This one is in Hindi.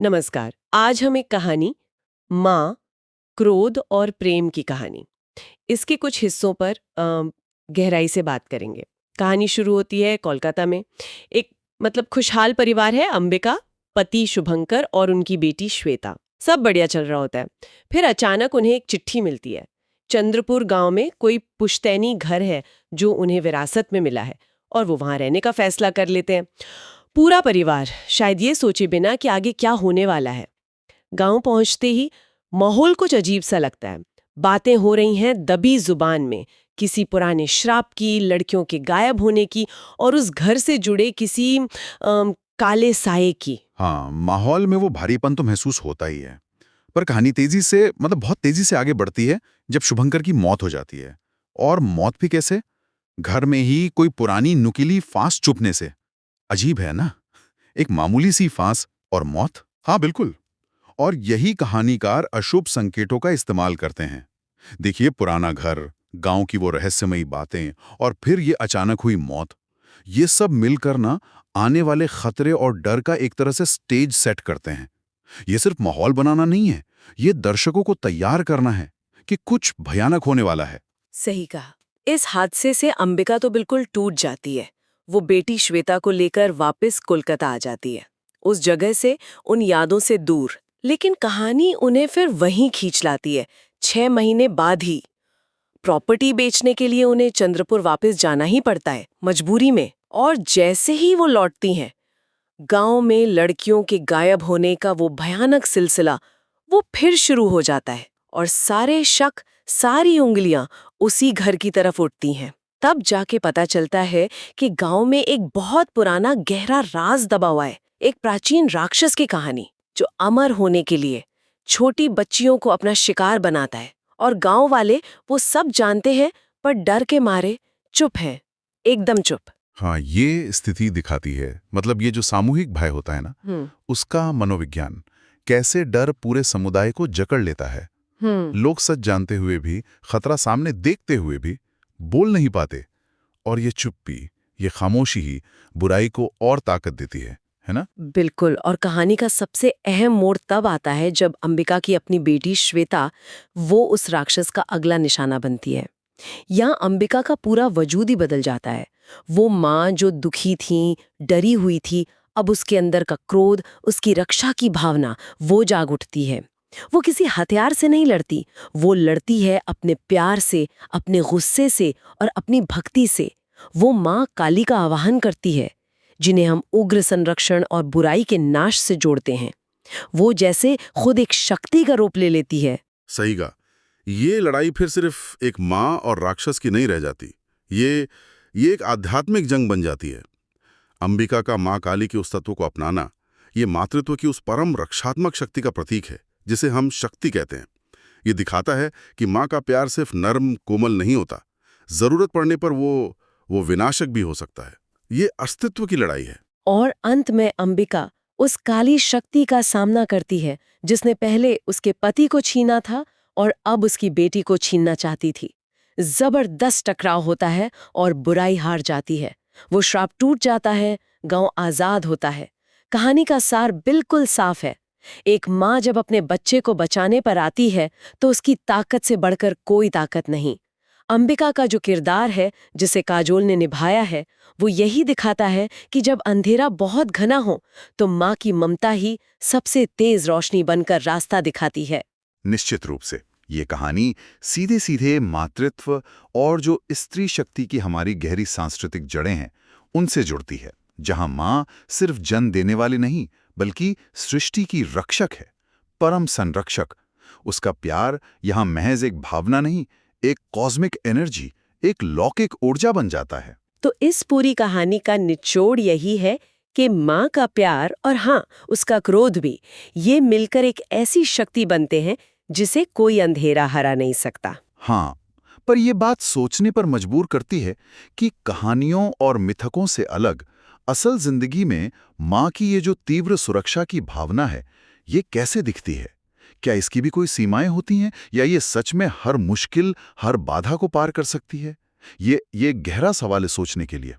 नमस्कार। आज हम एक कहानी माँ, क्रोध और प्रेम की कहानी इसके कुछ हिस्सों पर गहराई से बात करेंगे। कहानी शुरू होती है कोलकाता में। एक खुशहाल परिवार है, अंबिका, पति शुभंकर और उनकी बेटी श्वेता। सब बढ़िया चल रहा होता है। फिर अचानक उन्हें एक चिट्ठी मिलती है। चंद्रपुर गांव में कोई पुश्तैनी घर है जो उन्हें विरासत में मिला है और वो वहां रहने का फैसला कर लेते हैं। पूरा परिवार शायद ये सोचे बिना कि आगे क्या होने वाला है। गांव पहुंचते ही माहौल कुछ अजीब सा लगता है। बातें हो रही हैं दबी जुबान में, किसी पुराने श्राप की, लड़कियों के गायब होने की और उस घर से जुड़े किसी काले साये की। हाँ, माहौल में वो भारीपन तो महसूस होता ही है। पर कहानी तेजी से बहुत तेजी से आगे बढ़ती है जब शुभंकर की मौत हो जाती है। और मौत भी कैसे? घर में ही कोई पुरानी नुकीली फांस चुभने से। अजीब है ना, एक मामूली सी फांस और मौत। हाँ बिल्कुल। और यही कहानीकार अशुभ संकेतों का इस्तेमाल करते हैं। देखिए, पुराना घर, गांव की वो रहस्यमयी बातें और फिर ये अचानक हुई मौत, ये सब मिलकर ना आने वाले खतरे और डर का एक तरह से स्टेज सेट करते हैं। ये सिर्फ माहौल बनाना नहीं है, ये दर्शकों को तैयार करना है कि कुछ भयानक होने वाला है। सही कहा। इस हादसे से अंबिका तो बिल्कुल टूट जाती है। वो बेटी श्वेता को लेकर वापस कोलकाता आ जाती है, उस जगह से, उन यादों से दूर। लेकिन कहानी उन्हें फिर वहीं खींच लाती है। 6 महीने बाद ही प्रॉपर्टी बेचने के लिए उन्हें चंद्रपुर वापस जाना ही पड़ता है, मजबूरी में। और जैसे ही वो लौटती हैं, गांव में लड़कियों के गायब होने का वो भयानक सिलसिला वो फिर शुरू हो जाता है और सारे शक, सारी उंगलियां उसी घर की तरफ उठती हैं। तब जाके पता चलता है कि गांव में एक बहुत पुराना गहरा राज दबा हुआ है, एक प्राचीन राक्षस की कहानी जो अमर होने के लिए छोटी बच्चियों को अपना शिकार बनाता है। और गांव वाले वो सब जानते हैं, पर डर के मारे चुप हैं, एकदम चुप। हाँ, ये स्थिति दिखाती है, ये जो सामूहिक भय होता है ना, उसका मनोविज्ञान, कैसे डर पूरे समुदाय को जकड़ लेता है। लोग सच जानते हुए भी, खतरा सामने देखते हुए भी बोल नहीं पाते। और ये चुप्पी, ये खामोशी ही बुराई को और ताकत देती है ना? बिल्कुल। और कहानी का सबसे अहम मोड़ तब आता है जब अंबिका की अपनी बेटी श्वेता वो उस राक्षस का अगला निशाना बनती है। यहाँ अंबिका का पूरा वजूद ही बदल जाता है। वो माँ जो दुखी थी, डरी हुई थी, अब उसके अंदर का क्रोध, उसकी रक्षा की भावना वो जाग उठती है। वो किसी हथियार से नहीं लड़ती, वो लड़ती है अपने प्यार से, अपने गुस्से से और अपनी भक्ति से। वो माँ काली का आवाहन करती है, जिन्हें हम उग्र संरक्षण और बुराई के नाश से जोड़ते हैं। वो जैसे खुद एक शक्ति का रूप ले लेती है। सही कहा। ये लड़ाई फिर सिर्फ एक माँ और राक्षस की नहीं रह जाती। ये एक आध्यात्मिक जंग बन जाती है। अंबिका का माँ काली के उस तत्व को अपनाना, ये मातृत्व की उस परम रक्षात्मक शक्ति का प्रतीक है जिसे हम शक्ति कहते हैं। ये दिखाता है कि माँ का प्यार सिर्फ नर्म कोमल नहीं होता, जरूरत पड़ने पर वो विनाशक भी हो सकता है। ये अस्तित्व की लड़ाई है। और अंत में अंबिका उस काली शक्ति का सामना करती है जिसने पहले उसके पति को छीना था और अब उसकी बेटी को छीनना चाहती थी। जबरदस्त टकराव होता है और बुराई हार जाती है। वो श्राप टूट जाता है, गांव आजाद होता है। कहानी का सार बिल्कुल साफ है। एक माँ जब अपने बच्चे को बचाने पर आती है तो उसकी ताकत से बढ़कर कोई ताकत नहीं। अंबिका का जो किरदार है, जिसे काजोल ने निभाया है, वो यही दिखाता है कि जब अंधेरा बहुत घना हो तो माँ की ममता ही सबसे तेज रोशनी बनकर रास्ता दिखाती है। निश्चित रूप से ये कहानी सीधे सीधे मातृत्व और जो स्त्री शक्ति की हमारी गहरी सांस्कृतिक जड़ें हैं, उनसे जुड़ती है। जहां माँ सिर्फ जन्म देने वाली नहीं, बल्कि सृष्टि की रक्षक है, परम संरक्षक। उसका प्यार यहाँ महज एक भावना नहीं, एक कॉस्मिक एनर्जी, एक लौकिक ऊर्जा बन जाता है। तो इस पूरी कहानी का निचोड़ यही है कि माँ का प्यार और हाँ, उसका क्रोध भी, ये मिलकर एक ऐसी शक्ति बनते हैं जिसे कोई अंधेरा हरा नहीं सकता। हाँ, पर यह बात सोचने पर मजबूर करती है कि कहानियों और मिथकों से अलग असल जिंदगी में माँ की ये जो तीव्र सुरक्षा की भावना है, ये कैसे दिखती है? क्या इसकी भी कोई सीमाएं होती हैं, या ये सच में हर मुश्किल, हर बाधा को पार कर सकती है? ये गहरा सवाल है सोचने के लिए।